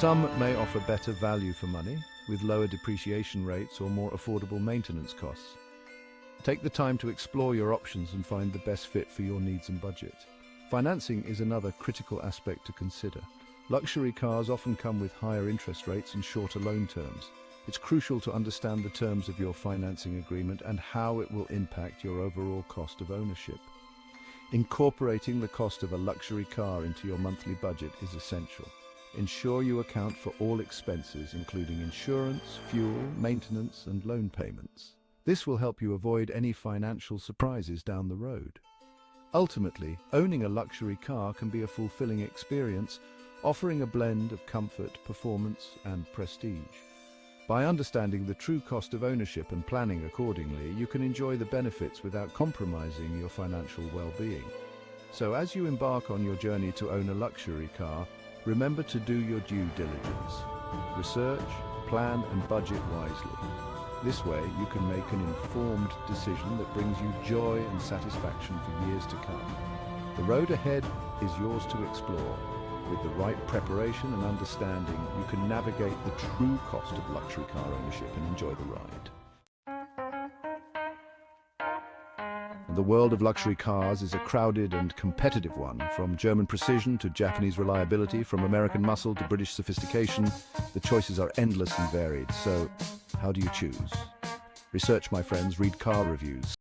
Some may offer better value for money, with lower depreciation rates or more affordable maintenance costs. Take the time to explore your options and find the best fit for your needs and budget. Financing is another critical aspect to consider. Luxury cars often come with higher interest rates and shorter loan terms. It's crucial to understand the terms of your financing agreement and how it will impact your overall cost of ownership. Incorporating the cost of a luxury car into your monthly budget is essential. Ensure you account for all expenses, including insurance, fuel, maintenance, and loan payments. This will help you avoid any financial surprises down the road. Ultimately, owning a luxury car can be a fulfilling experience, offering a blend of comfort, performance, and prestige. By understanding the true cost of ownership and planning accordingly, you can enjoy the benefits without compromising your financial well-being. So as you embark on your journey to own a luxury car, remember to do your due diligence. Research, plan, and budget wisely. This way, you can make an informed decision that brings you joy and satisfaction for years to come. The road ahead is yours to explore. With the right preparation and understanding, you can navigate the true cost of luxury car ownership and enjoy the ride. The world of luxury cars is a crowded and competitive one. From German precision to Japanese reliability, from American muscle to British sophistication, the choices are endless and varied. So, how do you choose? Research, my friends, read car reviews.